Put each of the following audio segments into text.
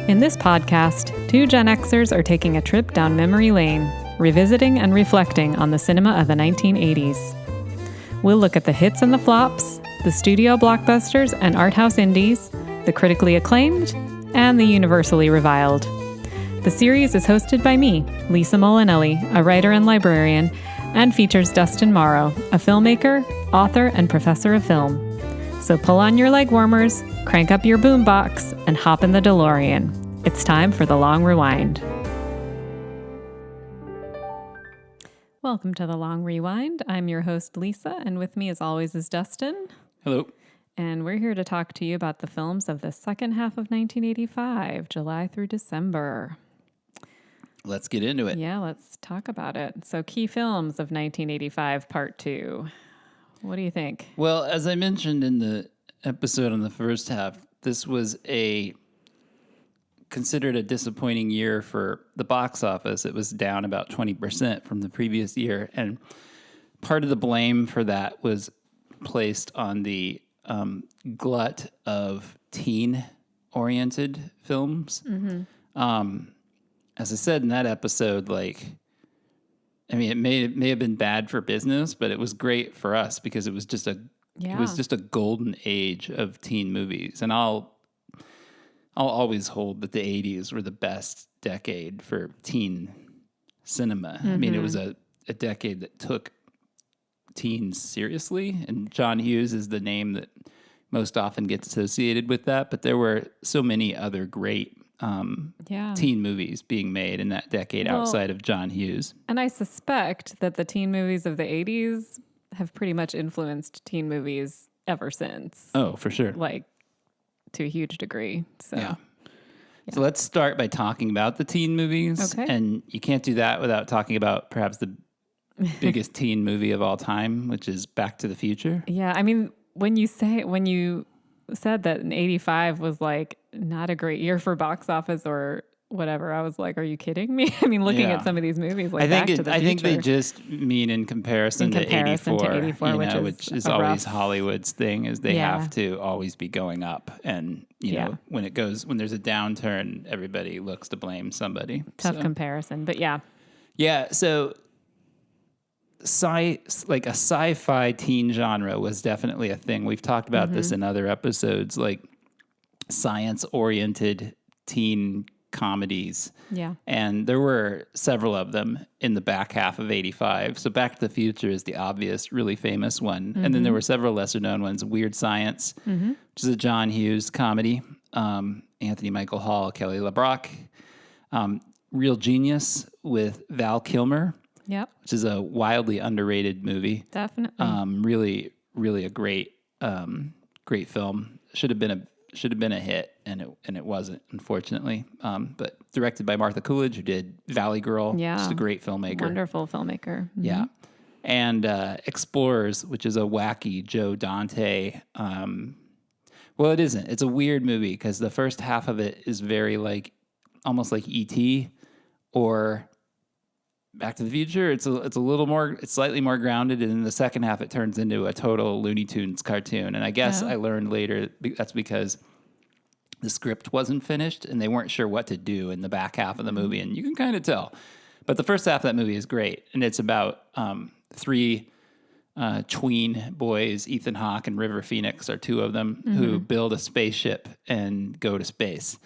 In this podcast, two Gen Xers are taking a trip down memory lane, revisiting and reflecting on the cinema of the 1980s. We'll look at the hits and the flops, the studio blockbusters and art house indies, the critically acclaimed, and the universally reviled. The series is hosted by me, Lisa Molinelli, a writer and librarian, and features Dustin Morrow, a filmmaker, author, and professor of film. So pull on your legwarmers, crank up your boombox, and hop in the DeLorean. It's time for the Long Rewind. Welcome to the Long Rewind. I'm your host, Lisa, and with me as always is Dustin. Hello. And we're here to talk to you about the films of the second half of 1985, July through December. Let's get into it. Yeah, let's talk about it. So, key films of 1985, part 2. What do you think? Well, as I mentioned in the episode on the first half, this was considered a disappointing year for the box office. It was down about 20% from the previous year. And part of the blame for that was placed on the glut of teen-oriented films. Mm-hmm. As I said in that episode, it may have been bad for business, but it was great for us because it was just a golden age of teen movies. And I'll always hold that the 80s were the best decade for teen cinema. Mm-hmm. I mean, it was a decade that took teens seriously, and John Hughes is the name that most often gets associated with that, but there were so many other great teen movies being made in that decade outside of John Hughes. And I suspect that the teen movies of the 80s have pretty much influenced teen movies ever since. Oh, for sure. To a huge degree. So So let's start by talking about the teen movies. Okay. And you can't do that without talking about perhaps the biggest teen movie of all time, which is Back to the Future. Yeah, I mean, when you said that in 85 was not a great year for box office or whatever, I was like, are you kidding me? I mean, looking at some of these movies, I think they just mean in comparison to 84, which is always Hollywood's thing, is they have to always be going up. And, you know, when there's a downturn, everybody looks to blame somebody. Tough comparison, but yeah. Yeah, so a sci-fi teen genre was definitely a thing. We've talked about this in other episodes, like science-oriented teen comedies. Yeah. And there were several of them in the back half of 85. So Back to the Future is the obvious, really famous one. Mm-hmm. And then there were several lesser-known ones. Weird Science, which is a John Hughes comedy. Anthony Michael Hall, Kelly LeBrock. Real Genius with Val Kilmer. Yep. Which is a wildly underrated movie. Definitely. Really, really a great film. Should have been a hit, and it wasn't, unfortunately. But directed by Martha Coolidge, who did Valley Girl. Yeah. Just a great filmmaker. Wonderful filmmaker. Mm-hmm. Yeah. And Explorers, which is a wacky Joe Dante. Well, it isn't. It's a weird movie because the first half of it is very almost like E.T. or Back to the Future. It's slightly more grounded, and in the second half it turns into a total Looney Tunes cartoon. And I guess I learned later that's because the script wasn't finished and they weren't sure what to do in the back half of the movie, and you can kind of tell. But the first half of that movie is great, and it's about three tween boys. Ethan Hawke and River Phoenix are two of them who build a spaceship and go to space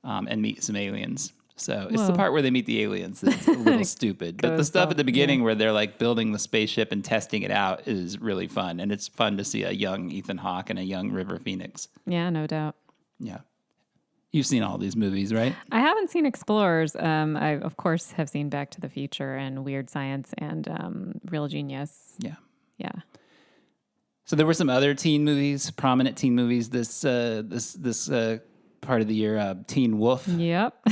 and meet some aliens. So it's the part where they meet the aliens that's a little stupid. But the stuff at the beginning where they're building the spaceship and testing it out is really fun. And it's fun to see a young Ethan Hawke and a young River Phoenix. Yeah, no doubt. Yeah. You've seen all these movies, right? I haven't seen Explorers. I, of course, have seen Back to the Future and Weird Science and Real Genius. Yeah. Yeah. So there were some other prominent teen movies this part of the year, Teen Wolf. Yep.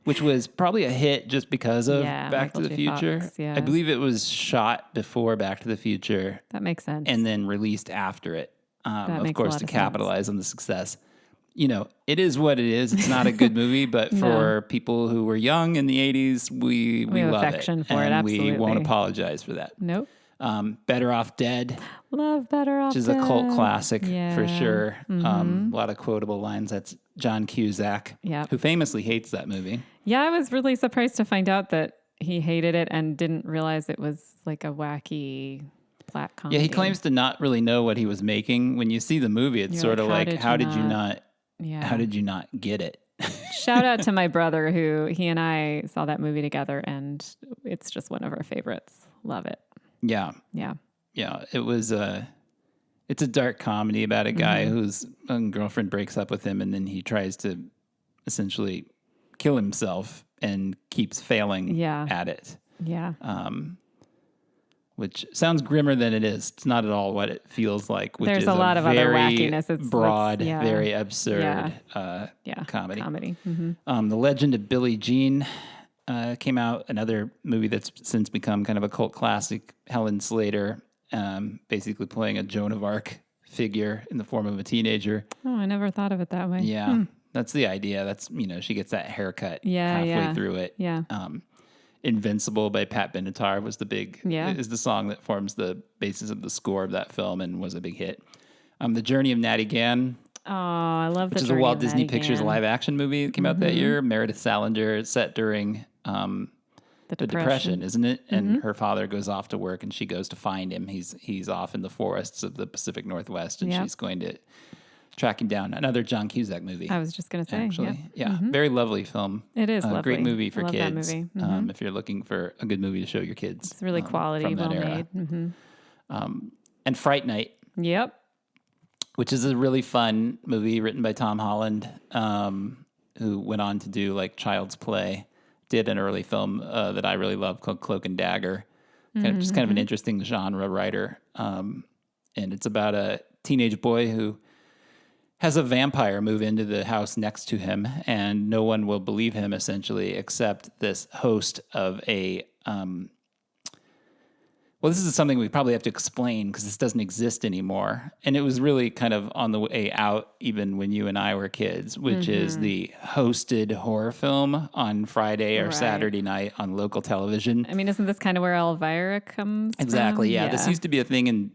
Which was probably a hit just because of Back to the Future. Fox, yeah. I believe it was shot before Back to the Future. That makes sense. And then released after it, of course, to capitalize on the success. It is what it is. It's not a good movie, but for people who were young in the 80s, we love affection it. For it, absolutely. We won't apologize for that. Nope. Better Off Dead. Love Better Off which is a cult Dead. classic for sure. Mm-hmm. A lot of quotable lines. That's John Cusack, Yep. who famously hates that movie. Yeah, I was really surprised to find out that he hated it and didn't realize it was like a wacky black comedy. Yeah, he claims to not really know what he was making. When you see the movie, it's You're sort of like, how did you not get it? Shout out to my brother who he and I saw that movie together, and it's just one of our favorites. Love it. Yeah. Yeah. Yeah. It was it's a dark comedy about a guy whose girlfriend breaks up with him, and then he tries to essentially kill himself and keeps failing at it. Yeah. Which sounds grimmer than it is. It's not at all what it feels like. Which There's is a lot of very other wackiness. It's broad, very absurd comedy. Mm-hmm. The Legend of Billie Jean came out, another movie that's since become kind of a cult classic. Helen Slater basically playing a Joan of Arc figure in the form of a teenager. Oh, I never thought of it that way. Yeah, that's the idea. That's, she gets that haircut halfway through it. Yeah. Invincible by Pat Benatar was is the song that forms the basis of the score of that film and was a big hit. The Journey of Natty Gann. Oh, I love which is a Walt Disney Pictures live action movie that came out that year. Meredith Salinger. It's set during the Depression, isn't it? And her father goes off to work and she goes to find him. He's off in the forests of the Pacific Northwest and she's going to track him down. Another John Cusack movie. I was just going to say. Actually. Yeah. Very lovely film. It is lovely. Great movie for kids. That movie. If you're looking for a good movie to show your kids. It's really quality, well made. And Fright Night. Yep. Which is a really fun movie written by Tom Holland, who went on to do like Child's Play, did an early film that I really love called Cloak and Dagger. Just kind of an interesting genre writer. And it's about a teenage boy who has a vampire move into the house next to him, and no one will believe him, essentially, except this host of a... well, this is something we probably have to explain because this doesn't exist anymore. And it was really kind of on the way out even when you and I were kids, which is the hosted horror film on Friday or Saturday night on local television. I mean, isn't this kind of where Elvira comes Exactly, from? yeah. This used to be a thing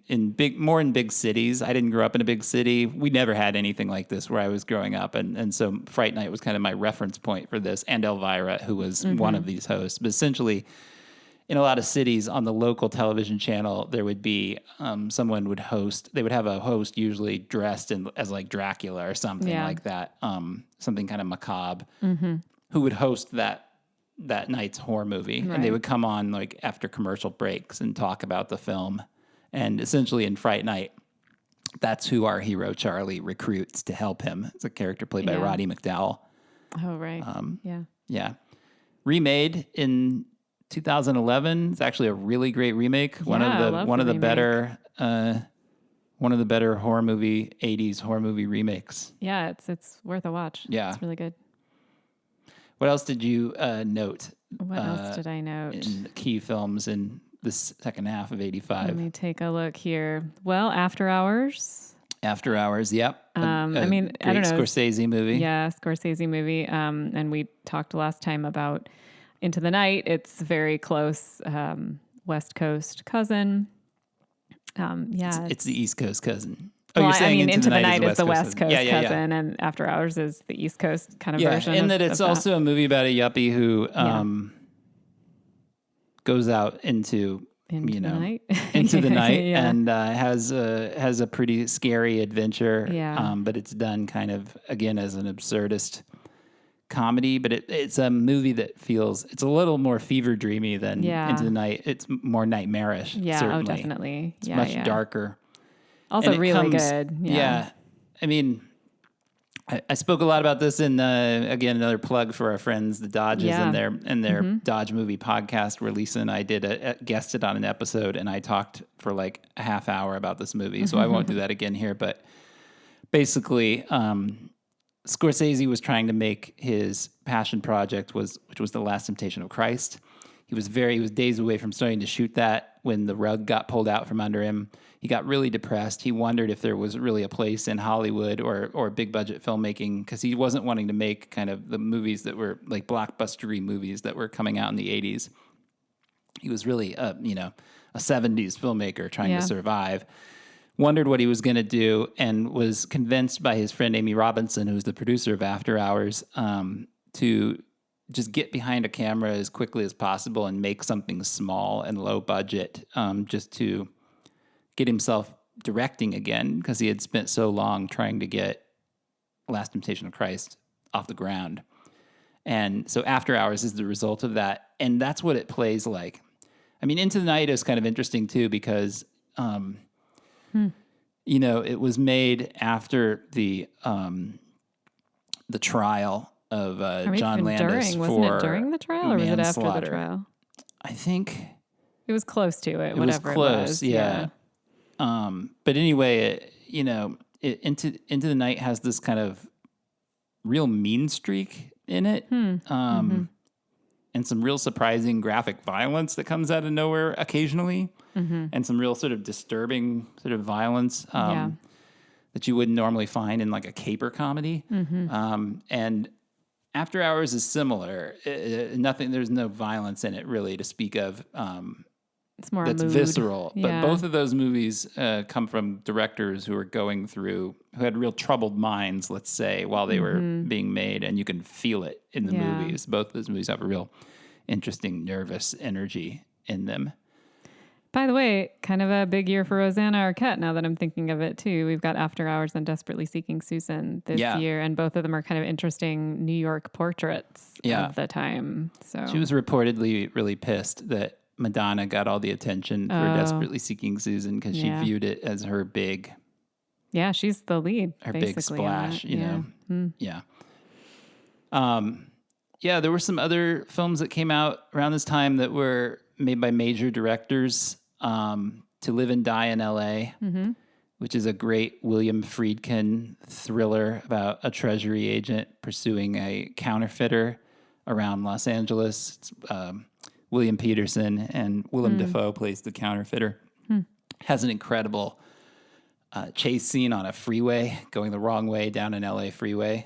more in big cities. I didn't grow up in a big city. We never had anything like this where I was growing up. And so Fright Night was kind of my reference point for this, and Elvira, who was one of these hosts. But essentially... in a lot of cities on the local television channel, there would be someone would host. They would have a host usually dressed as like Dracula or something like that, something kind of macabre, who would host that night's horror movie. And they would come on like after commercial breaks and talk about the film. And essentially in Fright Night, that's who our hero Charlie recruits to help him. It's a character played by Roddy McDowall. Oh, right. Yeah. Remade in 2011. It's actually a really great remake. One of the better horror movie 80s horror movie remakes. Yeah, it's worth a watch. Yeah, it's really good. What else did you note? What else did I note? In key films in the second half of '85. Let me take a look here. Well, After Hours. After Hours, yep. I mean, I don't know. Scorsese movie. Yeah, Scorsese movie. And we talked last time about Into the Night. It's very close, West Coast cousin. It's the East Coast cousin. You're saying Into the Night is the West Coast cousin, and After Hours is the East Coast kind of version. And that it's also a movie about a yuppie who goes out into the night and has a pretty scary adventure. Yeah. But it's done kind of again as an absurdist comedy, but it's a movie that feels it's a little more fever dreamy than Into the Night. It's more nightmarish. Yeah, certainly. Definitely. It's much darker. Also really good. Yeah. I mean, I spoke a lot about this in again another plug for our friends the Dodges and their Dodge movie podcast, where Lisa and I did guested on an episode, and I talked for like a half hour about this movie. So I won't do that again here, but basically. Scorsese was trying to make his passion project, which was The Last Temptation of Christ. He was days away from starting to shoot that when the rug got pulled out from under him. He got really depressed. He wondered if there was really a place in Hollywood or big budget filmmaking, because he wasn't wanting to make kind of the movies that were like blockbustery movies that were coming out in the 80s. He was really a 70s filmmaker trying to survive. wondered what he was going to do and was convinced by his friend Amy Robinson, who's the producer of After Hours, to just get behind a camera as quickly as possible and make something small and low budget, just to get himself directing again, because he had spent so long trying to get Last Temptation of Christ off the ground. And so After Hours is the result of that. And that's what it plays like. I mean, Into the Night is kind of interesting too, because, you know, it was made after the trial of John Landis Wasn't it during the trial, or was it after the trial? I think it was close to it. Whatever was close, it was. yeah. But anyway, Into the Night has this kind of real mean streak in it, and some real surprising graphic violence that comes out of nowhere occasionally, and some real sort of disturbing sort of violence that you wouldn't normally find in like a caper comedy. And After Hours is similar. There's no violence in it really to speak of. It's more that's mood. Visceral. Yeah. But both of those movies come from directors who had real troubled minds, let's say, while they were being made, and you can feel it in the movies. Both of those movies have a real interesting, nervous energy in them. By the way, kind of a big year for Rosanna Arquette, now that I'm thinking of it, too. We've got After Hours and Desperately Seeking Susan this year, and both of them are kind of interesting New York portraits of the time. So she was reportedly really pissed that Madonna got all the attention for Desperately Seeking Susan, because she viewed it as her big... Yeah, she's the lead, her big splash, you know? Yeah. There were some other films that came out around this time that were made by major directors. To Live and Die in L.A., which is a great William Friedkin thriller about a treasury agent pursuing a counterfeiter around Los Angeles. It's, William Peterson and Willem Dafoe plays the counterfeiter. Has an incredible chase scene on a freeway, going the wrong way down an LA freeway.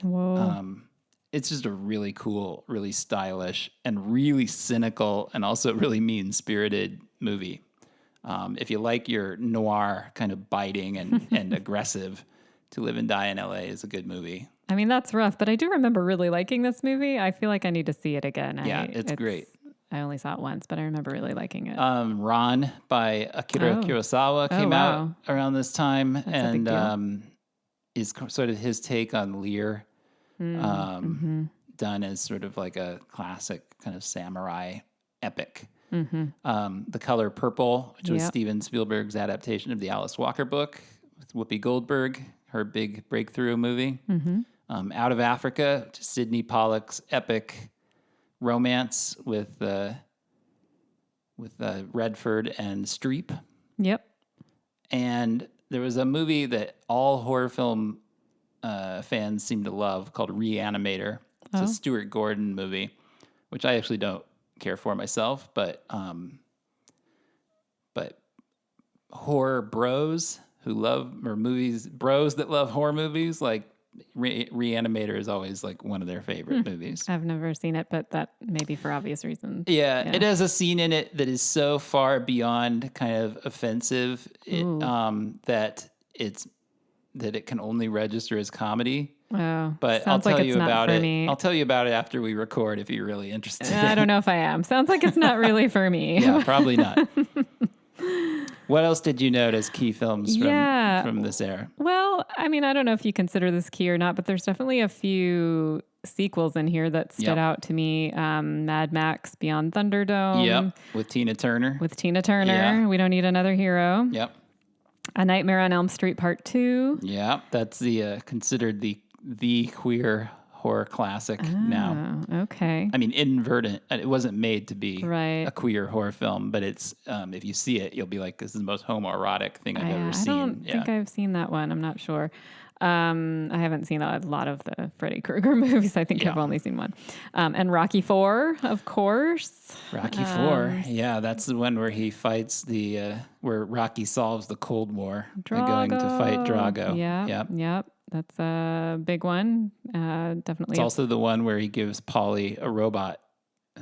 It's just a really cool, really stylish, and really cynical, and also really mean-spirited movie. If you like your noir kind of biting and aggressive, To Live and Die in LA is a good movie. I mean, that's rough, but I do remember really liking this movie. I feel like I need to see it again. Yeah, it's great. I only saw it once, but I remember really liking it. Ron by Akira Kurosawa came out around this time. That's and is sort of his take on Lear, done as sort of like a classic kind of samurai epic. The Color Purple, which was Steven Spielberg's adaptation of the Alice Walker book with Whoopi Goldberg, her big breakthrough movie. Out of Africa, which is Sidney Pollack's epic romance with Redford and Streep. Yep. And there was a movie that all horror film fans seem to love called Reanimator. It's a Stuart Gordon movie, which I actually don't care for myself, but horror bros who love bros that love horror movies, like Reanimator is always like one of their favorite movies. I've never seen it, but that may be for obvious reasons. Yeah, it has a scene in it that is so far beyond kind of offensive that it can only register as comedy. Oh, but I'll tell you about it. I'll tell you about it after we record if you're really interested. I don't know if I am. Sounds like it's not really for me. Yeah, probably not. What else did you note as key films from this era? Well, I mean, I don't know if you consider this key or not, but there's definitely a few sequels in here that stood out to me. Mad Max Beyond Thunderdome. Yep, with Tina Turner. Yeah. We Don't Need Another Hero. Yep. A Nightmare on Elm Street Part 2. Yeah, that's the considered the queer horror classic now. Okay. I mean, inadvertent. It wasn't made to be a queer horror film, but it's if you see it, you'll be like, this is the most homoerotic thing I've ever seen. I don't think I've seen that one. I'm not sure. I haven't seen a lot of the Freddy Krueger movies. I think I've only seen one. And Rocky IV, of course. Rocky IV. Yeah, that's the one where he fights where Rocky solves the Cold War by going to fight Drago. Yep. That's a big one. Definitely. It's also the one where he gives Polly a robot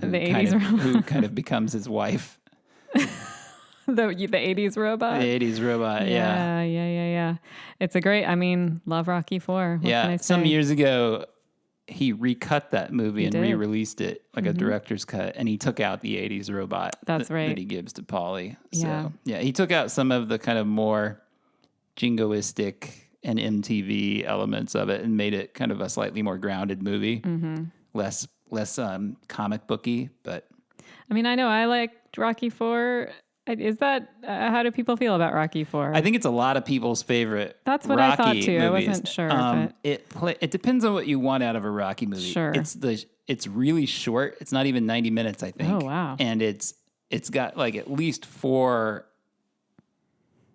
who kind of becomes his wife. the 80s robot. The 80s robot, Yeah. It's a great, love Rocky 4. What can I say? Some years ago, he recut that movie and did. re-released it like a director's cut, and he took out the 80s robot That's right. that he gives to Paulie. Yeah. So, he took out some of the kind of more jingoistic and MTV elements of it and made it kind of a slightly more grounded movie, less comic booky, but... I know I liked Rocky 4. Is that, how do people feel about Rocky 4? I think it's a lot of people's favorite. That's what Rocky I thought too. movies. I wasn't sure. But It depends on what you want out of a Rocky movie. Sure. It's really short. It's not even 90 minutes, I think. Oh, wow. And it's got like at least 4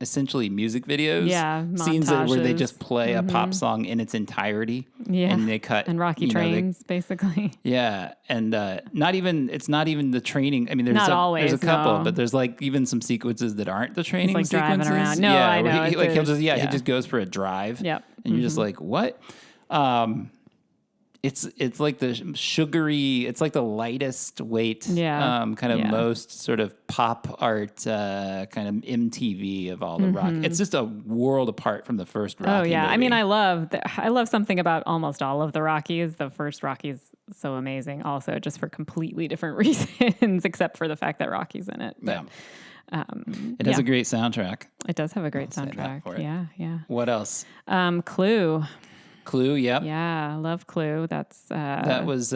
essentially music videos. Yeah, scenes where they montages. just play a pop song in its entirety. Yeah. And they cut and Rocky trains, basically. Yeah, and it's not even the training. I mean, there's Not always, there's a couple, no. but there's like even some sequences that aren't the training It's like driving sequences. around. No, I know, He it's- he just goes for a drive. Yep. And you're just like, what? It's like the sugary. It's like the lightest weight. Yeah. Kind of Yeah. most sort of pop art, kind of MTV of all the rock. It's just a world apart from the first Rocky. Oh yeah, movie. I love something about almost all of the Rockies. The first Rocky's so amazing, also just for completely different reasons, except for the fact that Rocky's in it. But, It has a great soundtrack. It does have a great I'll say that soundtrack. for it. Yeah. What else? Clue. Clue, yep. Yeah, love Clue. That's That was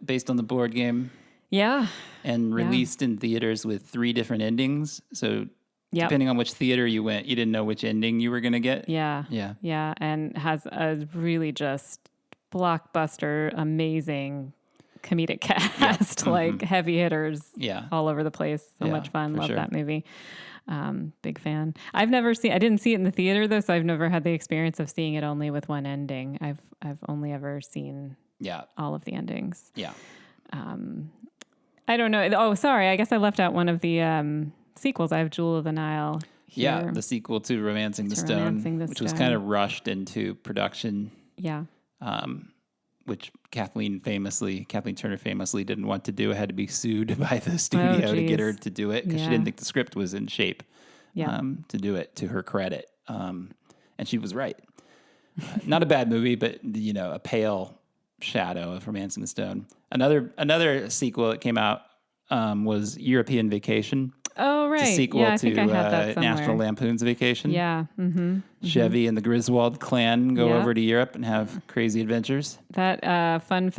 based on the board game yeah. and released in theaters with 3 different endings. So Yep. depending on which theater you went, you didn't know which ending you were going to get. Yeah. Yeah. Yeah, and has a really just blockbuster, amazing comedic cast, like heavy hitters Yeah. all over the place. So Yeah, much fun. for Love sure. that movie. Big fan. I didn't see it in the theater though, so I've never had the experience of seeing it only with one ending. I've only ever seen Yeah. all of the endings. Yeah. I don't know. Oh, sorry. I guess I left out one of the sequels. I have Jewel of the Nile here. Yeah. The sequel to Romancing the Stone, Romancing the which was Stone. kind of rushed into production, Yeah. which Kathleen Turner famously didn't want to do. Had to be sued by the studio to get her geez. to do it because she Yeah. didn't think the script was in shape Yeah. to do it, to her credit. And she was right. Not a bad movie, but, a pale shadow of Romancing the Stone. Another sequel that came out was European Vacation. Oh, right. It's a sequel yeah, I to think I had that somewhere. National Lampoon's Vacation. Yeah. Mm-hmm. Chevy and the Griswold clan go Yeah. over to Europe and have crazy adventures. That fun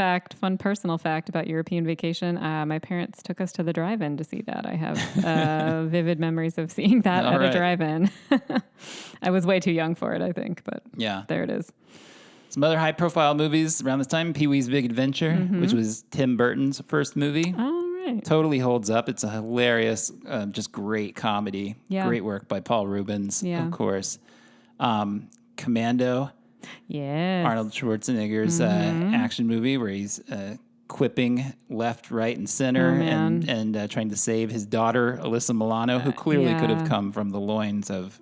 personal fact about European Vacation. My parents took us to the drive-in to see that. I have vivid memories of seeing that All at right. a drive-in. I was way too young for it, I think, but Yeah. there it is. Some other high-profile movies around this time. Pee-wee's Big Adventure, which was Tim Burton's first movie. All right. Totally holds up. It's a hilarious, just great comedy. Yeah. Great work by Paul Rubens, Yeah. of course. Commando, Yes. Arnold Schwarzenegger's action movie where he's quipping left, right, and center Oh, man. and trying to save his daughter, Alyssa Milano, who clearly could have yeah. come from the loins of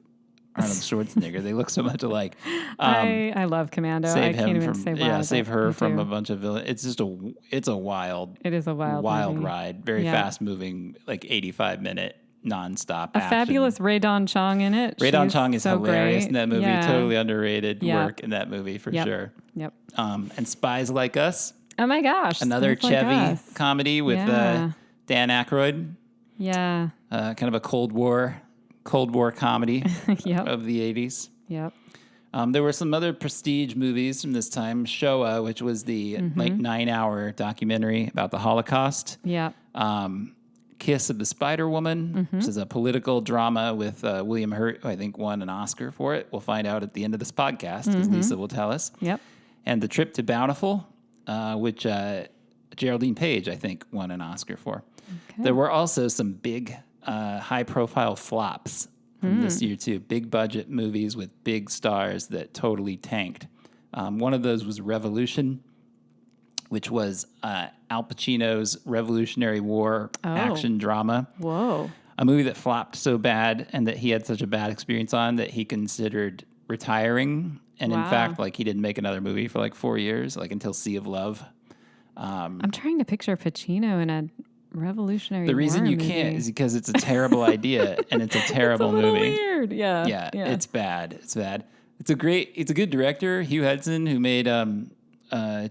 Arnold Schwarzenegger. They look so much alike. I love Commando. I Save can't him even from say why. save but her I from do. a bunch of villains. It's just a wild It is a wild movie. ride, very Yeah. fast moving, like 85-minute nonstop. A action. fabulous Ray Don Chong in it. Ray Don She's Chong is so hilarious great. in that movie. Yeah. Totally underrated Yeah. work in that movie for Yep. sure. Yep. And Spies Like Us, Oh my gosh. another Spies Like Chevy Us. comedy with Yeah. Dan Aykroyd, Yeah. kind of a Cold War comedy Yep. of the 80s. Yep. There were some other prestige movies from this time. Shoah, which was the like 9-hour documentary about the Holocaust. Yep. Kiss of the Spider Woman, Mm-hmm. which is a political drama with William Hurt, who I think won an Oscar for it. We'll find out at the end of this podcast, as Mm-hmm. Lisa will tell us. Yep. And The Trip to Bountiful, which Geraldine Page, I think, won an Oscar for. Okay. There were also some big, high-profile flops from this year, too. Big budget movies with big stars that totally tanked. One of those was Revolution, which was Al Pacino's Revolutionary War action drama. Whoa. A movie that flopped so bad and that he had such a bad experience on that he considered retiring. And in Wow. fact, like he didn't make another movie for like 4 years, like until Sea of Love. I'm trying to picture Pacino in a Revolutionary The reason War you movie. can't is because it's a terrible idea and it's a terrible It's a little movie. weird. Yeah. Yeah, it's bad. It's bad. It's a good director, Hugh Hudson, who made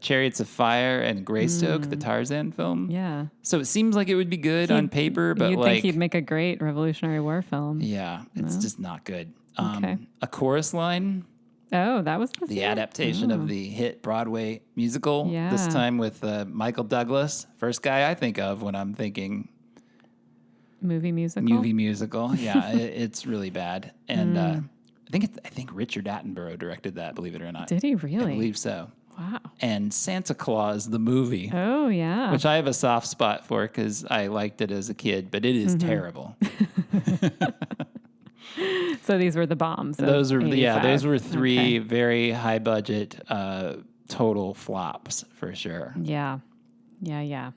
Chariots of Fire and Greystoke, the Tarzan film. Yeah. So it seems like it would be good on paper, but you'd like, think he'd make a great Revolutionary War film. yeah, it's just not good. Okay. A Chorus Line, Oh, that was the adaptation of the hit Broadway musical. Yeah. This time with Michael Douglas, first guy I think of when I'm thinking movie musical. movie musical. Yeah, it's really bad. And I think Richard Attenborough directed that. Believe it or not. Did he really? I believe so. Wow. And Santa Claus the movie, Oh yeah. which I have a soft spot for because I liked it as a kid, but it is terrible. So these were the bombs. Those were 85. those were three Okay. very high budget total flops for sure. Yeah. Yeah.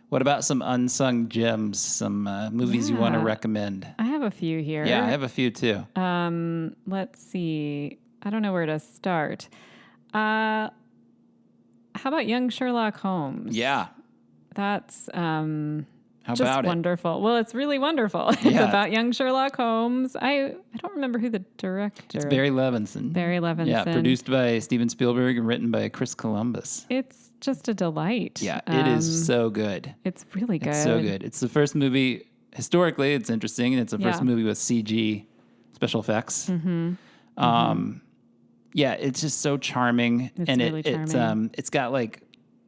What about some unsung gems? Some movies you want to Yeah. recommend? I have a few here. Yeah, I have a few too. Let's see. I don't know where to start. How about Young Sherlock Holmes? Yeah. That's How just about it? wonderful. Well, it's really wonderful. It's Yeah. about young Sherlock Holmes. I don't remember who the director. It's Barry Levinson. Barry Levinson. Yeah, produced by Steven Spielberg and written by Chris Columbus. It's just a delight. Yeah, it is so good. It's really good. It's so good. It's the first movie, historically, it's interesting, and it's the first Yeah. movie with CG special effects. Yeah, it's just so charming. It's and really charming. It's got like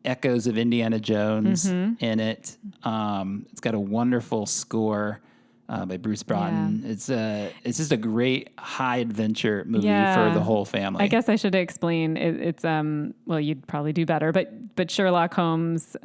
echoes of Indiana Jones in it. It's got a wonderful score by Bruce Broughton. It's just a great high adventure movie for the whole family. I guess I should explain. It's well, you'd probably do better, but Sherlock Holmes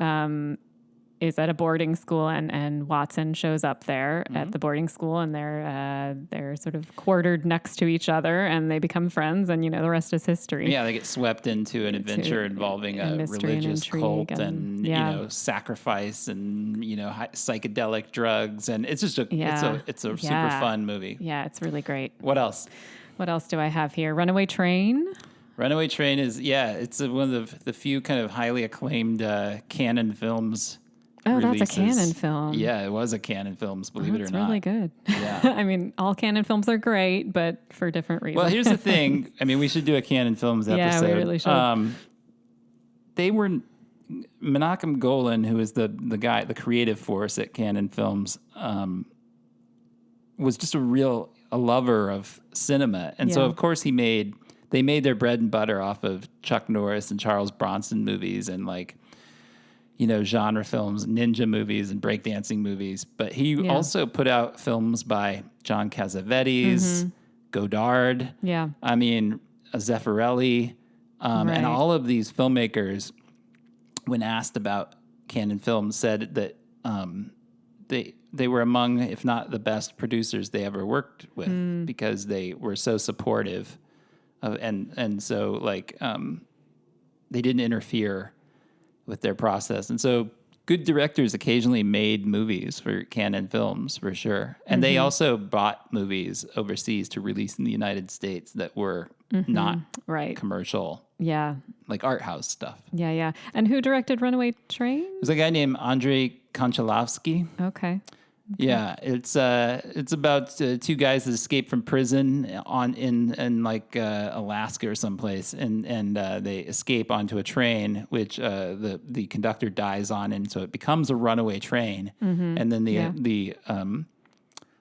is at a boarding school, and Watson shows up there at the boarding school, and they're sort of quartered next to each other, and they become friends, and the rest is history. Yeah, they get swept into an adventure involving a mystery and religious intrigue cult and sacrifice and psychedelic drugs, and it's just it's a super fun movie. Yeah, it's really great. What else? What else do I have here? Runaway Train. Runaway Train is it's one of the few kind of highly acclaimed Canon Films. Oh, releases. that's a Canon film. Yeah, it was a Canon Films, believe it or It's not. really good. Yeah. I mean, all Canon films are great, but for different reasons. Well, here's the thing. I mean, we should do a Canon Films episode. Yeah, we really should. They were Menachem Golan, who is the guy, the creative force at Canon Films, was just a lover of cinema, and so Yeah. of course they made their bread and butter off of Chuck Norris and Charles Bronson movies and genre films, ninja movies, and breakdancing movies. But he also put out films by John Cassavetes, Godard. Yeah. I mean, Zeffirelli, and all of these filmmakers, when asked about Canon Films, said that they were among, if not the best producers they ever worked with, because they were so supportive of, and so they didn't interfere with their process. And so good directors occasionally made movies for Canon Films, for sure. And they also bought movies overseas to release in the United States that were not commercial, like art house stuff. Yeah. And who directed Runaway Train? There's a guy named Andrei Konchalovsky. Okay. Yeah, it's about two guys that escape from prison in Alaska or someplace, and they escape onto a train, which the conductor dies on, and so it becomes a runaway train. And then the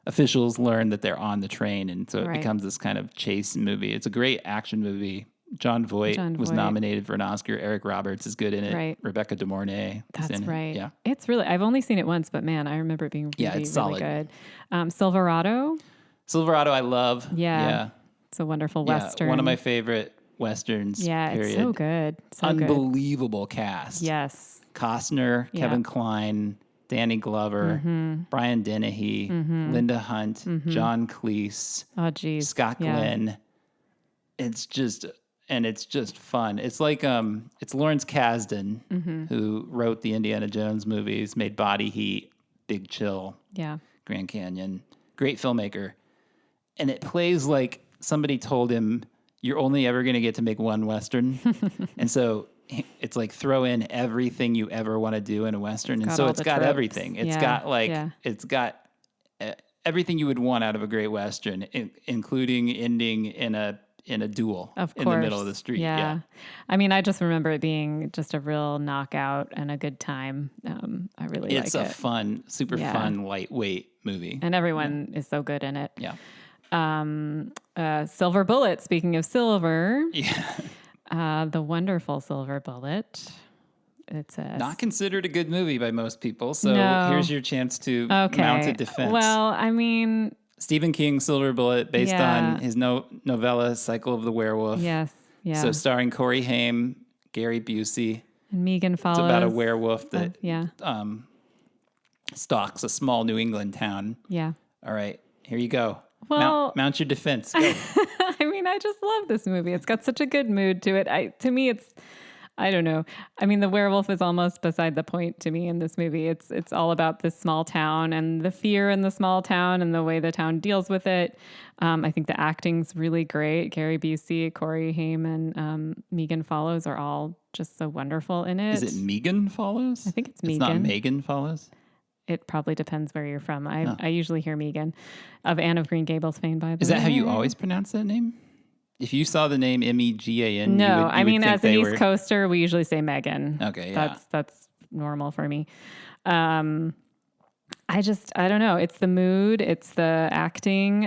officials learn that they're on the train, and so it becomes this kind of chase movie. It's a great action movie. Jon Voight was nominated for an Oscar. Eric Roberts is good in it. Right. Rebecca De Mornay is in right. it. Yeah. It's really, I've only seen it once, but man, I remember it being really, it's really solid. good. Silverado. Silverado, I love. Yeah. It's a wonderful Western. One of my favorite Westerns. Yeah, period. it's so good. So Unbelievable cast. Yes. Costner, Kevin Kline, Danny Glover, Brian Dennehy, Linda Hunt, John Cleese, Scott Glenn. It's just fun. It's like it's Lawrence Kasdan who wrote the Indiana Jones movies, made Body Heat, Big Chill, Grand Canyon. Great filmmaker. And it plays like somebody told him, you're only ever going to get to make one Western. And so it's like throw in everything you ever want to do in a Western. And so it's got tropes. everything. It's got it's got everything you would want out of a great Western, including ending in a duel in the middle of the street. Yeah. I mean, I just remember it being just a real knockout and a good time. I really like it. It's a fun, super fun, lightweight movie. And everyone is so good in it. Yeah. Silver Bullet, speaking of silver. Yeah. The wonderful Silver Bullet. It's not considered a good movie by most people. So here's your chance to mount a defense. Well, I mean, Stephen King's Silver Bullet, based on his novella Cycle of the Werewolf. Yes. Yeah. So starring Corey Haim, Gary Busey. And Megan follows. It's about a werewolf that stalks a small New England town. Yeah. All right, here you go. Well, mount your defense. Go. I mean, I just love this movie. It's got such a good mood to it. To me, I don't know. I mean, the werewolf is almost beside the point to me in this movie. It's all about this small town and the fear in the small town and the way the town deals with it. I think the acting's really great. Gary Busey, Corey Haim, and Megan Follows are all just so wonderful in it. Is it Megan Follows? I think it's Megan. It's not Megan Follows? It probably depends where you're from. I usually hear Megan of Anne of Green Gables fame, by the way. Is that how you always pronounce that name? If you saw the name Megan, no, I mean, as an East Coaster, we usually say Megan. Okay, yeah. That's normal for me. I don't know. It's the mood. It's the acting.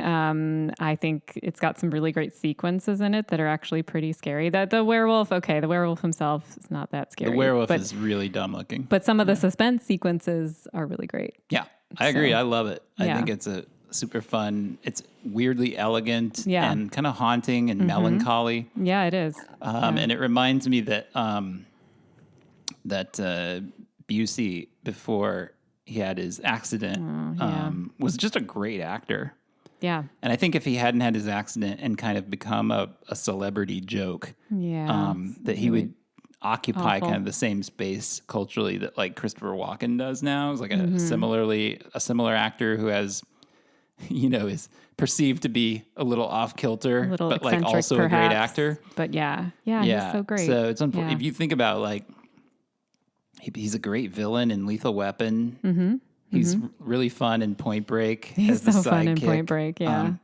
I think it's got some really great sequences in it that are actually pretty scary. The werewolf, the werewolf himself is not that scary. The werewolf is really dumb looking. But some of the suspense sequences are really great. Yeah, I agree. I love it. I think it's a super fun. It's weirdly elegant and kind of haunting and melancholy. Yeah, it is. And it reminds me that Busey, before he had his accident, was just a great actor. Yeah. And I think if he hadn't had his accident and kind of become a celebrity joke, that he would occupy kind of the same space culturally that like Christopher Walken does now. It's like a similar actor who has, is perceived to be a little off kilter, but like also perhaps, a great actor. But he's so great. So it's if you think about like, he's a great villain in Lethal Weapon. Mm-hmm. He's really fun in Point Break. He's as the so fun in Point Break,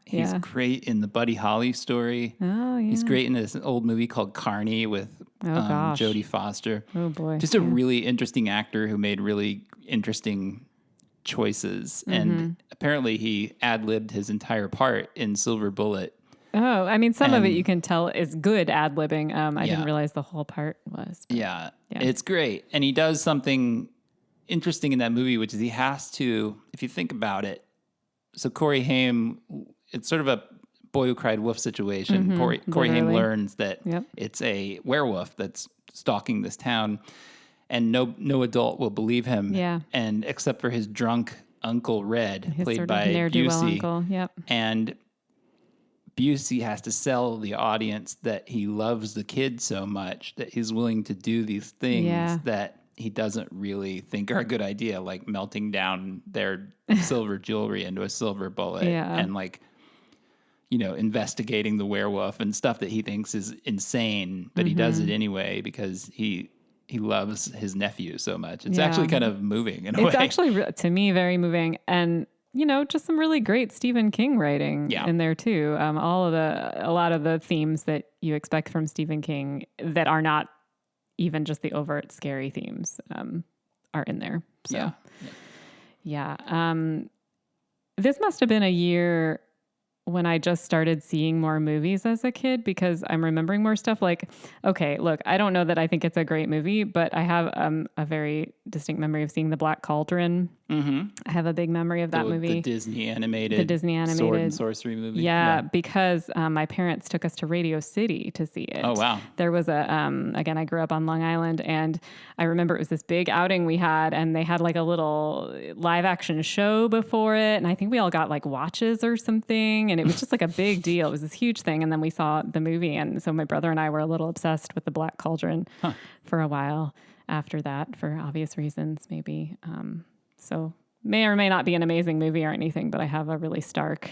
He's great in the Buddy Holly story. Oh, yeah. He's great in this old movie called Carney with Jodie Foster. Oh, boy. Just a really interesting actor who made really interesting choices. And apparently he ad-libbed his entire part in Silver Bullet. Oh, I mean, some of it you can tell is good ad-libbing. I didn't realize the whole part was. Yeah, it's great. And he does something interesting in that movie, which is he has to, if you think about it, so Corey Haim, it's sort of a Boy Who Cried Wolf situation. Corey Haim learns that it's a werewolf that's stalking this town, and no adult will believe him. Yeah. And except for his drunk Uncle Red, played by Busey. Uncle. Yep. And Busey has to sell the audience that he loves the kid so much that he's willing to do these things that he doesn't really think are a good idea, like melting down their silver jewelry into a silver bullet and like, investigating the werewolf and stuff that he thinks is insane, but he does it anyway because he loves his nephew so much. It's actually kind of moving in a way. It's actually, to me, very moving. And just some really great Stephen King writing in there too. A lot of the themes that you expect from Stephen King that are not even just the overt scary themes are in there. So, this must have been a year when I just started seeing more movies as a kid, because I'm remembering more stuff like, okay, look, I don't know that I think it's a great movie, but I have a very distinct memory of seeing The Black Cauldron. Mm-hmm. I have a big memory of that movie. The Disney animated sword and sorcery movie. Yeah, because my parents took us to Radio City to see it. Oh, wow. There was again, I grew up on Long Island, and I remember it was this big outing we had, and they had like a little live action show before it. And I think we all got like watches or something. And it was just like a big deal. It was this huge thing. And then we saw the movie. And so my brother and I were a little obsessed with The Black Cauldron for a while after that, for obvious reasons, maybe. So may or may not be an amazing movie or anything, but I have a really stark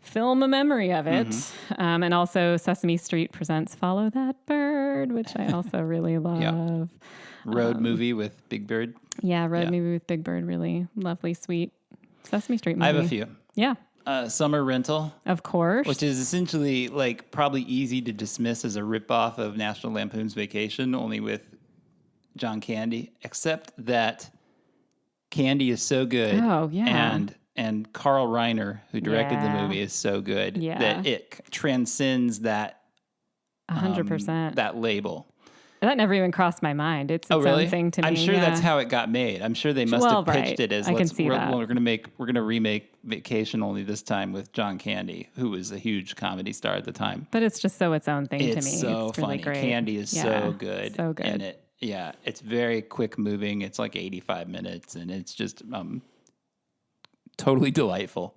film a memory of it. And also Sesame Street presents Follow That Bird, which I also really love. Road movie with Big Bird. Yeah, road movie with Big Bird. Really lovely, sweet Sesame Street movie. I have a few. Yeah. Summer Rental. Of course. Which is essentially like probably easy to dismiss as a ripoff of National Lampoon's Vacation, only with John Candy, except that Candy is so good. Oh, yeah. And Carl Reiner, who directed the movie, is so good that it transcends that 100%. That label. That never even crossed my mind. It's its own thing to me. I'm sure that's how it got made. I'm sure they must have pitched it as I can see that. we're gonna remake Vacation, only this time with John Candy, who was a huge comedy star at the time. But it's just so its own thing to me. It's so funny. Really great. Candy is so good. So good. And it's very quick moving. It's like 85 minutes, and it's just totally delightful.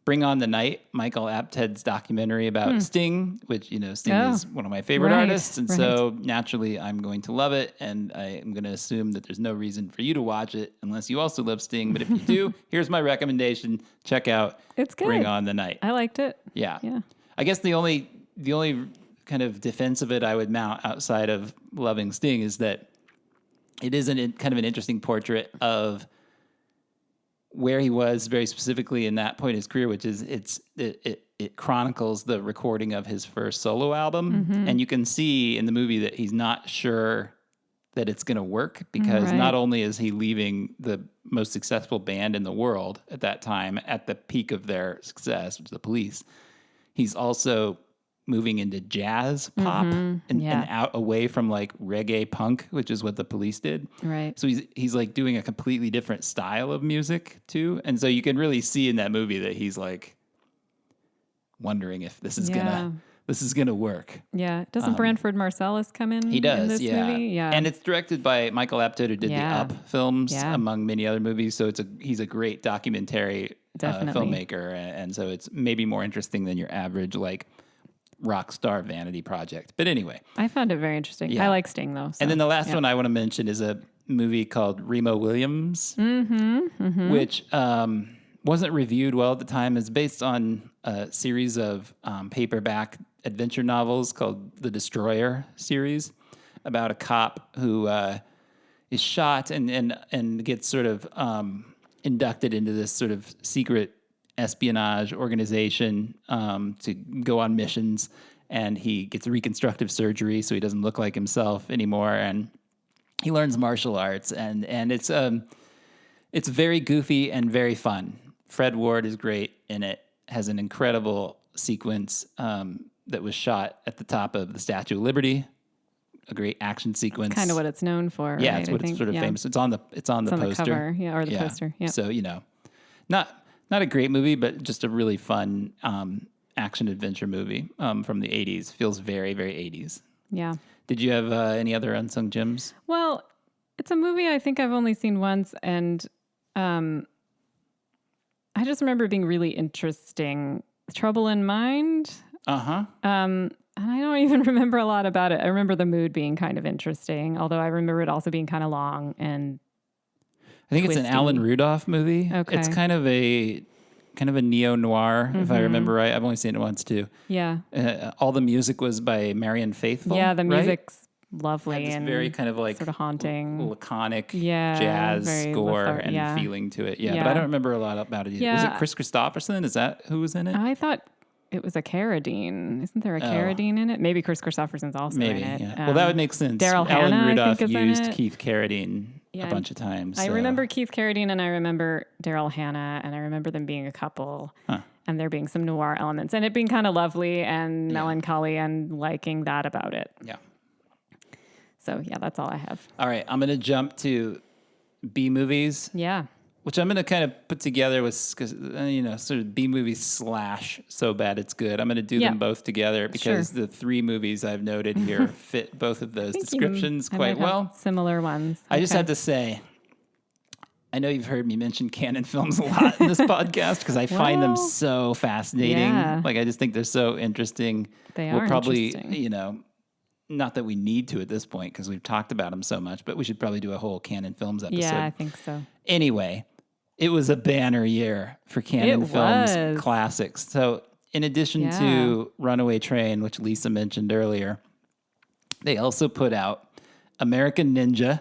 Bring On the Night, Michael Apted's documentary about Sting, which, Sting is one of my favorite artists. And so naturally I'm going to love it. And I am going to assume that there's no reason for you to watch it unless you also love Sting. But if you do, here's my recommendation. Check out It's good. Bring On the Night. I liked it. Yeah. I guess the only kind of defense of it I would mount outside of loving Sting is that it is kind of an interesting portrait of where he was very specifically in that point in his career, which is it chronicles the recording of his first solo album. And you can see in the movie that he's not sure that it's going to work because not only is he leaving the most successful band in the world at that time at the peak of their success, which is the Police, he's also moving into jazz pop and out away from like reggae punk, which is what the Police did. Right. So he's like doing a completely different style of music too. And so you can really see in that movie that he's like wondering if this is gonna work. Yeah. Doesn't Branford Marsalis come in? He does, in this movie? Yeah. And it's directed by Michael Apted, who did the Up films, among many other movies. So he's a great documentary filmmaker. And so it's maybe more interesting than your average like rock star vanity project. But anyway. I found it very interesting. I like Sting though. So, and then the last one I want to mention is a movie called Remo Williams, which wasn't reviewed well at the time. It's based on a series of paperback adventure novels called the Destroyer series about a cop who is shot and gets sort of inducted into this sort of secret espionage organization to go on missions, and he gets reconstructive surgery so he doesn't look like himself anymore, and he learns martial arts, and it's very goofy and very fun. Fred Ward is great in it, has an incredible sequence that was shot at the top of the Statue of Liberty, a great action sequence. Kind of what it's known for. Yeah, right? it's what it's sort of famous. It's on the poster. The cover, or the poster. Yeah. So not a great movie, but just a really fun action adventure movie from the 80s. Feels very, very 80s. Yeah. Did you have any other unsung gems? Well, it's a movie I think I've only seen once, and I just remember it being really interesting. Trouble in Mind. And I don't even remember a lot about it. I remember the mood being kind of interesting, although I remember it also being kind of long and I think twisty. It's an Alan Rudolph movie. Okay. It's kind of a neo-noir, if I remember right. I've only seen it once too. Yeah. All the music was by Marion Faithfull. Yeah, the right? music's lovely and and very kind of like sort of haunting, laconic jazz score and feeling to it. Yeah, but I don't remember a lot about it either. Yeah. Was it Chris Christopherson? Is that who was in it? I thought it was a Carradine. Isn't there a Carradine in it? Maybe Chris Christopherson's also in it. Yeah. Well, that would make sense. Daryl Alan Hannah, Rudolph I think, is used in it. Keith Carradine a bunch of times. I so. remember Keith Carradine and I remember Daryl Hannah, and I remember them being a couple and there being some noir elements and it being kind of lovely and melancholy and liking that about it. Yeah. So, yeah, that's all I have. All right. I'm going to jump to B movies. Yeah. Which I'm going to kind of put together with, sort of B movies / So Bad It's Good. I'm going to do them both together because the three movies I've noted here fit both of those descriptions quite well. Similar ones. I just have to say, I know you've heard me mention canon films a lot in this podcast because I find them so fascinating. Yeah. Like, I just think they're so interesting. They are probably, interesting. not that we need to at this point because we've talked about them so much, but we should probably do a whole canon films episode. Yeah, I think so. Anyway, It was a banner year for Canon It Films was. classics. So in addition to Runaway Train, which Lisa mentioned earlier, they also put out American Ninja,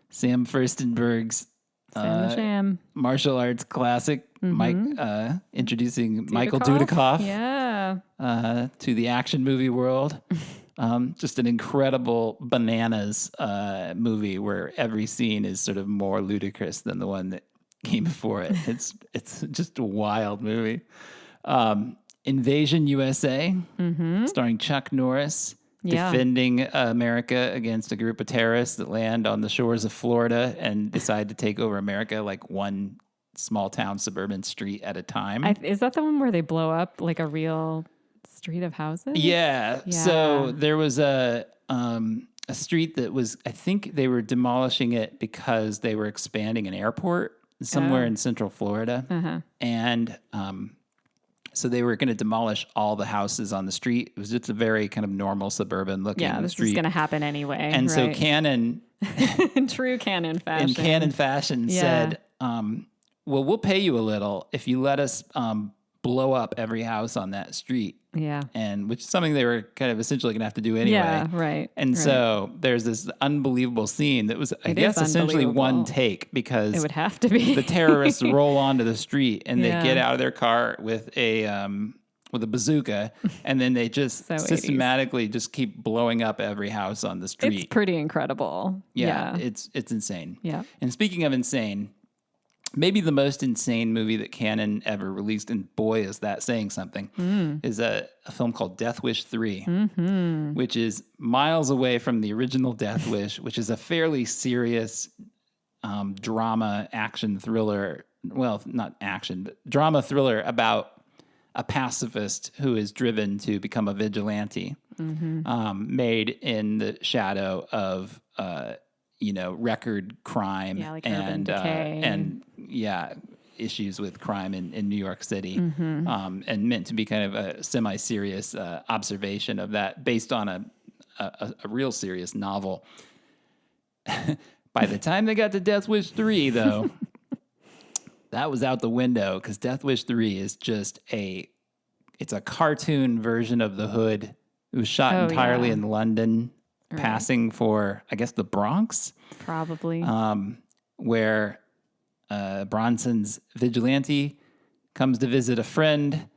Sam Furstenberg's Sam the Sham. martial arts classic, introducing Michael Dudikoff? Dudikoff to the action movie world. Just an incredible bananas movie where every scene is sort of more ludicrous than the one that came before it. It's just a wild movie. Invasion USA, starring Chuck Norris, defending America against a group of terrorists that land on the shores of Florida and decide to take over America like one small town suburban street at a time. Is that the one where they blow up like a real street of houses? Yeah. So there was a street that was, I think they were demolishing it because they were expanding an airport somewhere in Central Florida. And so they were going to demolish all the houses on the street. It was just a very kind of normal suburban looking street. Yeah, this is going to happen anyway. And so Canon... in true Canon fashion. In Canon fashion said, well, we'll pay you a little if you let us blow up every house on that street. Yeah. And which is something they were kind of essentially going to have to do anyway. Yeah, right. And so there's this unbelievable scene that was, I guess, essentially one take because it would have to be. The terrorists roll onto the street and they get out of their car with a bazooka and then they just systematically just keep blowing up every house on the street. It's pretty incredible. Yeah. It's insane. Yeah. And speaking of insane, maybe the most insane movie that Canon ever released, and boy, is that saying something, is a film called Death Wish 3, which is miles away from the original Death Wish, which is a fairly serious drama action thriller. Well, not action, but drama thriller about a pacifist who is driven to become a vigilante, made in the shadow of record crime and issues with crime in New York City, and meant to be kind of a semi-serious observation of that based on a real serious novel. By the time they got to Death Wish 3, though, that was out the window because Death Wish 3 is just it's a cartoon version of The Hood. It was shot entirely in London. Right. Passing for, I guess, the Bronx. Probably. Where Bronson's vigilante comes to visit a friend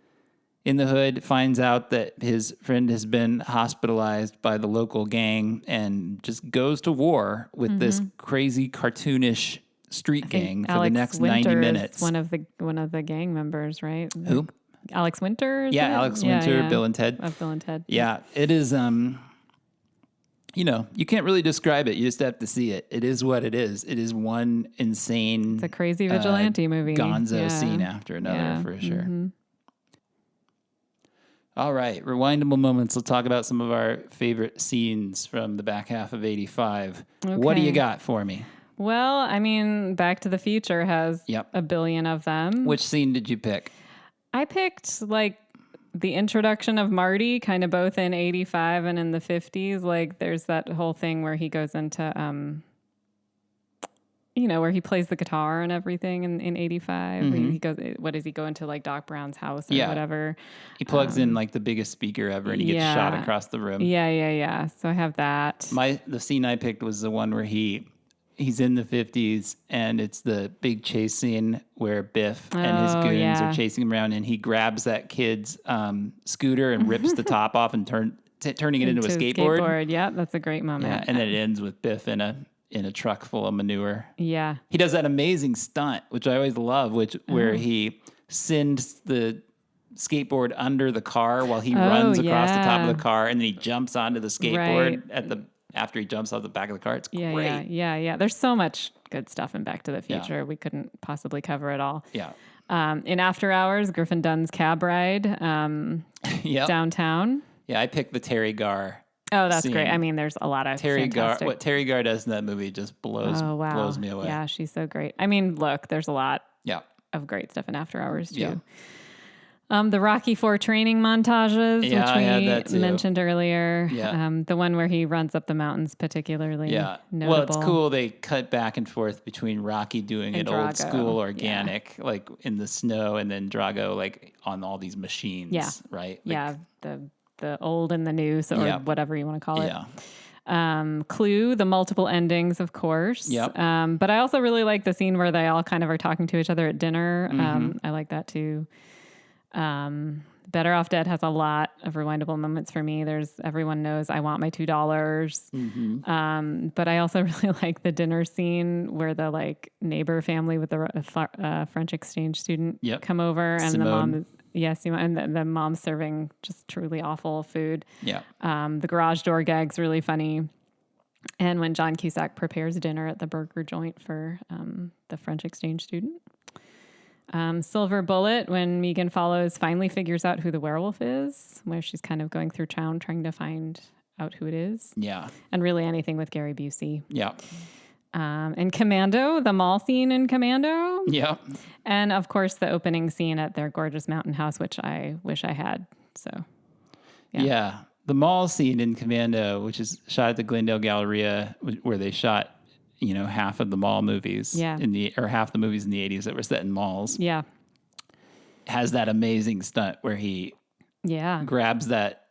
in the Hood, finds out that his friend has been hospitalized by the local gang, and just goes to war with this crazy cartoonish street gang for the next 90 minutes. One of the gang members, right? Who? Alex Winter? Yeah, Alex Winter, Bill and Ted. Of Bill and Ted. Yeah, it is... you can't really describe it. You just have to see it. It is what it is. It is one insane... It's a crazy vigilante movie. Gonzo scene after another, for sure. All right, rewindable moments. Let's talk about some of our favorite scenes from the back half of 85. Okay. What do you got for me? Well, I mean, Back to the Future has a billion of them. Which scene did you pick? I picked, the introduction of Marty, kind of both in 85 and in the 50s. Like, there's that whole thing where he goes into, where he plays the guitar and everything in 85. He goes, what does he go into, Doc Brown's house or whatever? He plugs in, the biggest speaker ever, and he gets shot across the room. Yeah. So I have that. The scene I picked was the one where he's in the 50s, and it's the big chase scene where Biff and his goons are chasing him around, and he grabs that kid's scooter and rips the top off and turning it into a skateboard. Yeah, that's a great moment. Yeah, and then it ends with Biff in a truck full of manure. Yeah. He does that amazing stunt, which I always love, where he sends the skateboard under the car while he runs across the top of the car, and then he jumps onto the skateboard after he jumps off the back of the car. It's great. Yeah. There's so much good stuff in Back to the Future. We couldn't possibly cover it all. Yeah. In After Hours, Griffin Dunn's cab ride downtown. Yeah, I picked the Terry Garr. Oh, that's scene. great. I mean, there's a lot of fantastic... What Terry Garr does in that movie just blows me away. Yeah, she's so great. I mean, look, there's a lot of great stuff in After Hours, too. The Rocky IV training montages, Yeah, I had that which too. we mentioned earlier. Yeah. The one where he runs up the mountains, particularly notable. Well, it's cool. They cut back and forth between Rocky doing And it old Drago. school organic, like in the snow, and then Drago like on all these machines. Yeah. Right. Yeah. The old and the new, or whatever you want to call it. Yeah. Clue, the multiple endings, of course. Yep. But I also really like the scene where they all kind of are talking to each other at dinner. I like that too. Better Off Dead has a lot of rewindable moments for me. There's Everyone Knows I Want My $2. But I also really like the dinner scene where the like neighbor family with the French exchange student come over, and Simone. the mom is and the mom's serving just truly awful food. Yeah. The garage door gag's really funny. And when John Cusack prepares dinner at the burger joint for the French exchange student. Silver Bullet, when Megan Follows finally figures out who the werewolf is, where she's kind of going through town trying to find out who it is. Yeah. And really anything with Gary Busey. Yeah. And Commando, the mall scene in Commando. Yeah. And of course, the opening scene at their gorgeous mountain house, which I wish I had. So, yeah. The mall scene in Commando, which is shot at the Glendale Galleria, where they shot, half of the mall movies or half the movies in the 80s that were set in malls. Yeah. Has that amazing stunt where he grabs that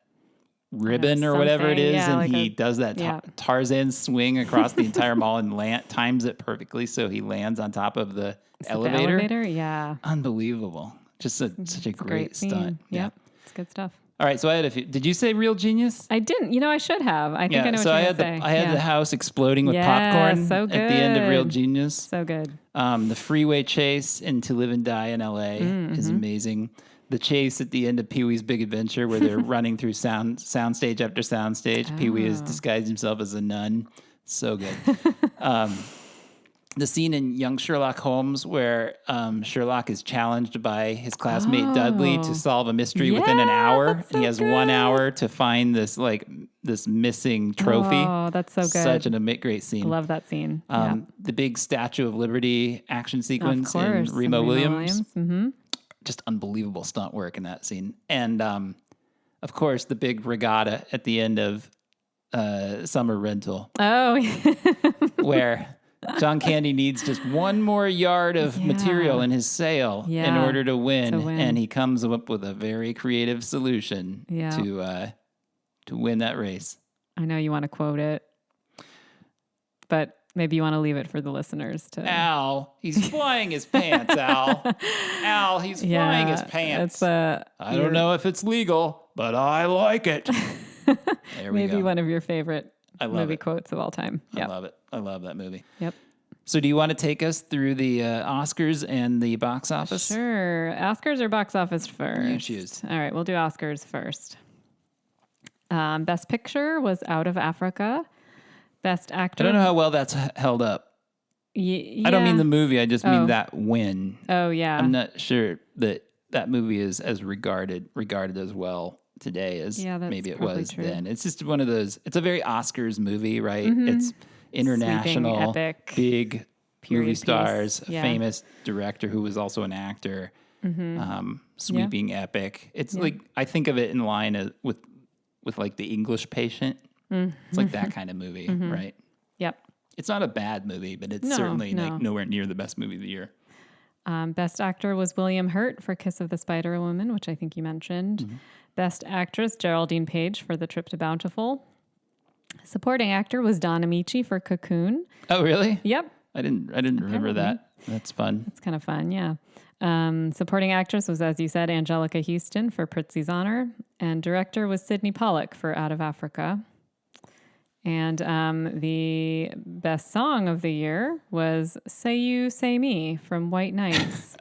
ribbon or whatever it is, and he does that Tarzan swing across the entire mall and times it perfectly so he lands on top of the elevator. Yeah. Unbelievable. Just such a great stunt. Yep. It's good stuff. All right, so I had a few. Did you say Real Genius? I didn't. I should have. I think I know what you're going to say. I had the house exploding with popcorn so good. at the end of Real Genius. So good. The freeway chase in To Live and Die in L.A. is amazing. The chase at the end of Pee-wee's Big Adventure, where they're running through soundstage after soundstage. Oh. Pee-wee has disguised himself as a nun. So good. The scene in Young Sherlock Holmes where Sherlock is challenged by his classmate Dudley to solve a mystery within an hour. So he has 1 hour to find this missing trophy. Oh, that's so good. Such a great scene. I love that scene. The big Statue of Liberty action sequence in Remo Williams. Mm-hmm. Just unbelievable stunt work in that scene. And of course, the big regatta at the end of Summer Rental. Oh, where John Candy needs just one more yard of material in his sail in order to win. And he comes up with a very creative solution to win that race. I know you want to quote it, but maybe you want to leave it for the listeners to... Al, he's flying his pants, Al. Al, he's flying his pants. I don't know if it's legal, but I like it. There we go. Maybe one of your favorite movie quotes of all time. I love it. I love that movie. Yep. So do you want to take us through the Oscars and the box office? Sure. Oscars or box office first? You choose. All right, we'll do Oscars first. Best Picture was Out of Africa. Best Actor... I don't know how well that's held up. I don't mean the movie. I just mean that win. Oh, yeah. I'm not sure that movie is as regarded as well today as maybe it was then. It's just one of those... It's a very Oscars movie, right? Mm-hmm. It's international, epic, big movie stars, famous director who was also an actor, sweeping epic. It's like, I think of it in line with like The English Patient. It's like that kind of movie, right? Yep. It's not a bad movie, but it's certainly like nowhere near the best movie of the year. Best actor was William Hurt for Kiss of the Spider Woman, which I think you mentioned. Mm-hmm. Best actress, Geraldine Page for The Trip to Bountiful. Supporting actor was Don Amici for Cocoon. Oh, really? Yep. I didn't remember that. That's fun. It's kind of fun, yeah. Supporting actress was, as you said, Angelica Houston for Prizzi's Honor. And director was Sidney Pollack for Out of Africa. And the best song of the year was Say You, Say Me from White Nights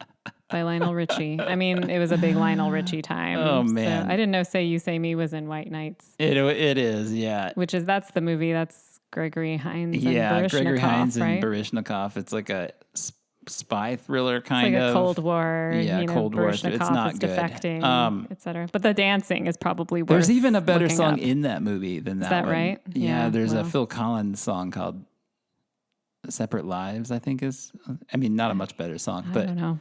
by Lionel Richie. I mean, it was a big Lionel Richie time. Oh, man. So I didn't know Say You, Say Me was in White Nights. It is, yeah. That's the movie. That's Gregory Hines and Baryshnikov, Gregory Hines right? and Baryshnikov. It's like a spy thriller kind of. It's like a Cold War. Cold War. It's not good. Defecting, etc. But the dancing is probably worth There's even a better looking song up. in that movie than that Is that one. right? Yeah, there's a Phil Collins song called Separate Lives, I think is. I mean, not a much better song, I don't know.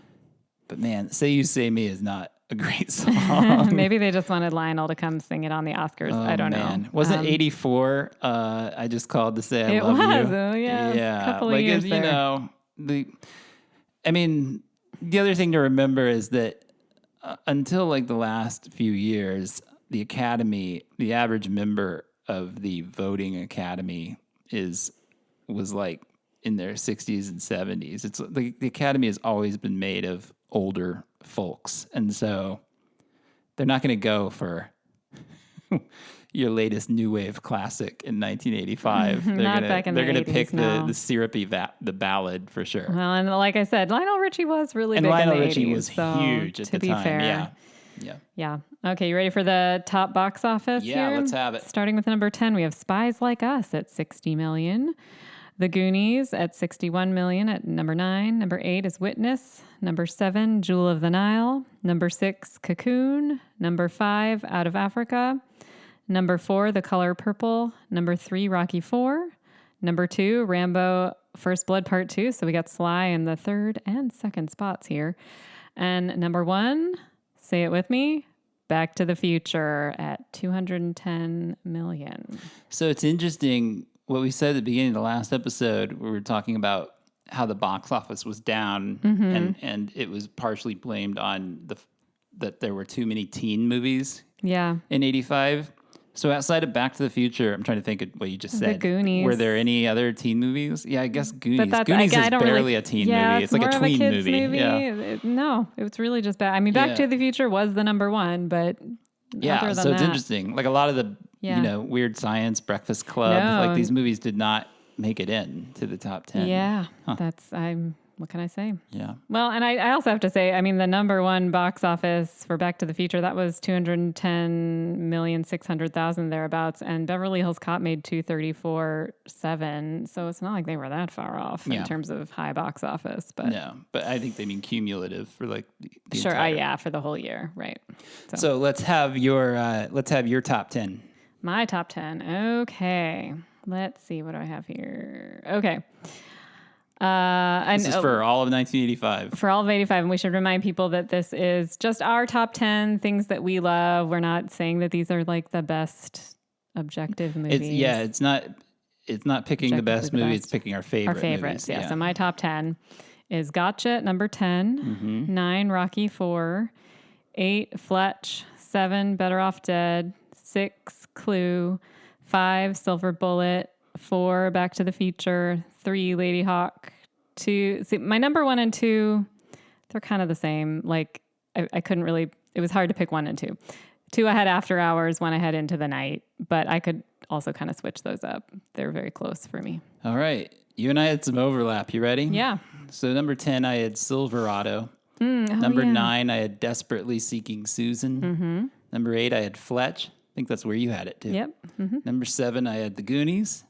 But man, Say You, Say Me is not a great song. Maybe they just wanted Lionel to come sing it on the Oscars. I don't know. Wasn't 84? I just called to say I It love was. you. Oh, yeah. A couple of years there. The other thing to remember is that until like the last few years, the Academy, the average member of the voting Academy was like in their 60s and 70s. It's the Academy has always been made of older folks, and so they're not going to go for your latest new wave classic in 1985. They're going to pick the syrupy the ballad for sure. Well, and like I said, Lionel Richie was really big Lionel in the Richie 80s, was so huge at the time. To be fair. Yeah. Okay, you ready for the top box office here? Yeah, let's have it. Starting with number 10, we have Spies Like Us at $60 million. The Goonies at $61 million at number 9. Number 8 is Witness. Number 7, Jewel of the Nile. Number 6, Cocoon. Number 5, Out of Africa. Number 4, The Color Purple. Number 3, Rocky IV. Number 2, Rambo First Blood Part 2. So we got Sly in the third and second spots here. And number 1, say it with me, Back to the Future at $210 million. So it's interesting what we said at the beginning of the last episode. We were talking about how the box office was down, and it was partially blamed on that there were too many teen movies. Yeah. In 85. So outside of Back to the Future, I'm trying to think of what you just said. The Goonies. Were there any other teen movies? Yeah, I guess Goonies. But Goonies is barely a teen movie. It's like a tween movie. Yeah. No, it was really just bad. I mean, Back to the Future was the number one, but other than so it's that, interesting. Like a lot of the Weird Science, Breakfast Club, like these movies did not make it in to the top 10. Yeah, what can I say? Yeah. Well, and I also have to say, I mean, the number one box office for Back to the Future, that was 210,600,000 thereabouts, and Beverly Hills Cop made 234.7. So it's not like they were that far off in terms of high box office. But no, but I think they mean cumulative for like the sure, entire... for the whole year, right? So let's have your top 10. My top 10. Okay, let's see what do I have here. Okay. This is for all of 1985. For all of 85, and we should remind people that this is just our top 10 things that we love. We're not saying that these are like the best objective movies. It's not picking the best movie. It's picking our favorites. Yeah. So my top 10 is Gotcha at number 10, 9, Rocky IV, 8, Fletch, 7, Better Off Dead, 6, Clue, 5, Silver Bullet, 4, Back to the Future, 3, Lady Hawk, 2. See, my number 1 and 2, they're kind of the same. Like, I couldn't really, it was hard to pick 1 and 2. 2, I had After Hours, 1 I had Into the Night, but I could also kind of switch those up. They're very close for me. All right. You and I had some overlap. You ready? Yeah. So number 10, I had Silverado. Number 9, I had Desperately Seeking Susan. Number 8, I had Fletch. I think that's where you had it too. Yep. Number 7, I had The Goonies.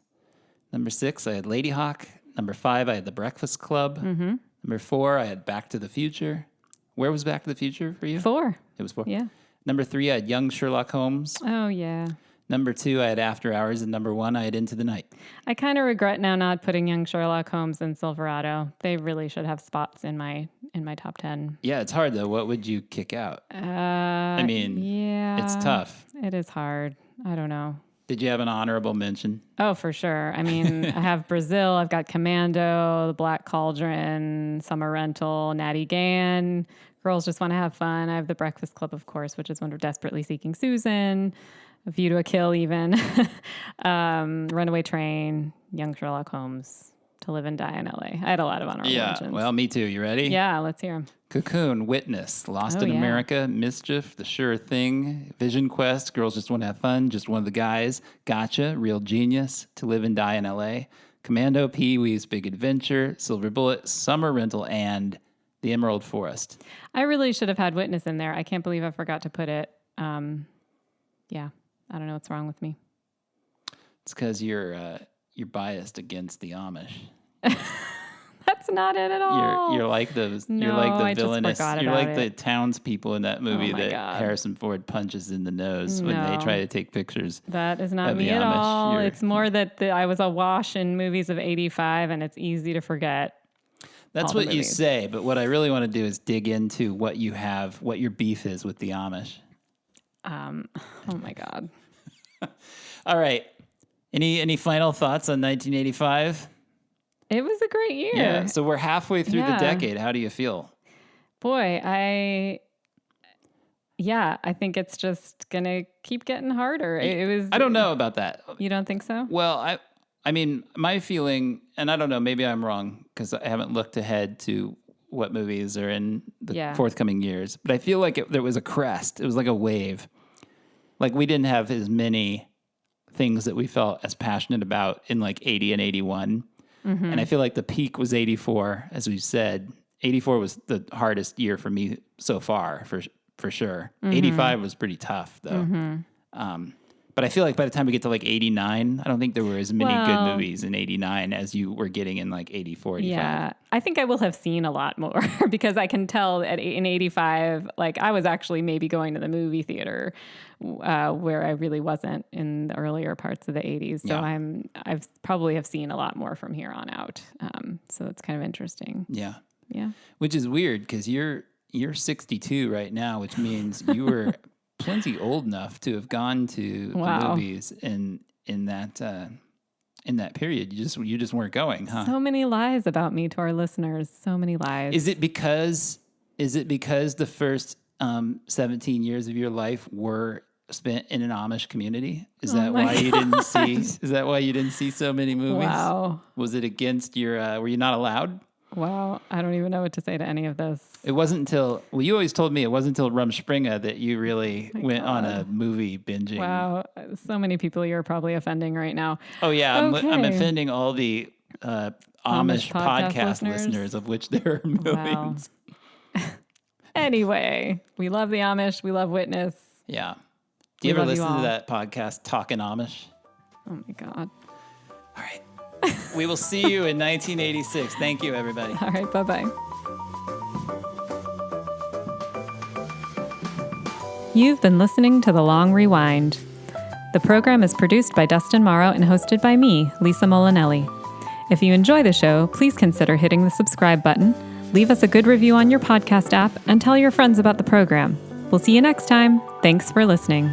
Number 6, I had Lady Hawk. Number 5, I had The Breakfast Club. Number 4, I had Back to the Future. Where was Back to the Future for you? 4. It was 4. Yeah. Number 3, I had Young Sherlock Holmes. Oh, yeah. Number 2, I had After Hours. And number 1, I had Into the Night. I kind of regret now not putting Young Sherlock Holmes and Silverado. They really should have spots in my top 10. Yeah, it's hard though. What would you kick out? I mean, it's tough. It is hard. I don't know. Did you have an honorable mention? Oh, for sure. I mean, I have Brazil. I've got Commando, The Black Cauldron, Summer Rental, Natty Gann, Girls Just Want to Have Fun. I have The Breakfast Club, of course, which is one of Desperately Seeking Susan, A View to a Kill even, Runaway Train, Young Sherlock Holmes, To Live and Die in L.A. I had a lot of honorable mentions. Well, me too. You ready? Yeah, let's hear them. Cocoon, Witness, Lost in America, Mischief, The Sure Thing, Vision Quest, Girls Just Want to Have Fun, Just One of the Guys, Gotcha, Real Genius, To Live and Die in L.A., Commando, Pee-wee's Big Adventure, Silver Bullet, Summer Rental, and The Emerald Forest. I really should have had Witness in there. I can't believe I forgot to put it. Yeah, I don't know what's wrong with me. It's because you're biased against the Amish. That's not it at all. You're like those. No, you're like the I villainous. Just you're like it. the townspeople in that movie that God. Harrison Ford punches in the nose when they try to take pictures. That is not of me the at Amish. all. It's more that I was awash in movies of 85, and it's easy to forget. That's all the what you movies. say, but what I really want to do is dig into what you have, what your beef is with the Amish. Oh my God. All right. Any final thoughts on 1985? It was a great year. Yeah. So we're halfway through the Yeah. decade. How do you feel? Boy, I think it's just going to keep getting harder. It was. I don't know about that. You don't think so? Well, I mean, my feeling, and I don't know, maybe I'm wrong because I haven't looked ahead to what movies are in the forthcoming years, but I feel like there was a crest. It was like a wave. Like we didn't have as many things that we felt as passionate about in like 80 and 81. Mm-hmm. And I feel like the peak was 84, as we've said. 84 was the hardest year for me so far, for sure. Mm-hmm. 85 was pretty tough, though. Mm-hmm. But I feel like by the time we get to like 89, I don't think there were as many good movies in 89 as you were getting in like 84, 85. Yeah, I think I will have seen a lot more because I can tell in 85, like I was actually maybe going to the movie theater where I really wasn't in the earlier parts of the 80s. So I've probably have seen a lot more from here on out. So that's kind of interesting. Yeah. Yeah. Which is weird because you're 62 right now, which means you were plenty old enough to have gone to the movies in that period. You just weren't going, huh? So many lies about me to our listeners. So many lies. Is it because the first 17 years of your life were spent in an Amish community? Is that why you didn't see? Is that why you didn't see so many movies? Wow. Was it against your? Were you not allowed? Wow, I don't even know what to say to any of this. It wasn't until, you always told me it wasn't until Rumspringa that you really went on a movie binging. Wow, so many people you're probably offending right now. Oh, yeah, Okay. I'm offending all the Amish podcast listeners, of which there are millions. Wow. Anyway, we love the Amish. We love Witness. Yeah. Do you ever listen to that podcast, Talkin' Amish? Oh, my God. All right. We will see you in 1986. Thank you, everybody. All right, bye-bye. You've been listening to The Long Rewind. The program is produced by Dustin Morrow and hosted by me, Lisa Molinelli. If you enjoy the show, please consider hitting the subscribe button, leave us a good review on your podcast app, and tell your friends about the program. We'll see you next time. Thanks for listening.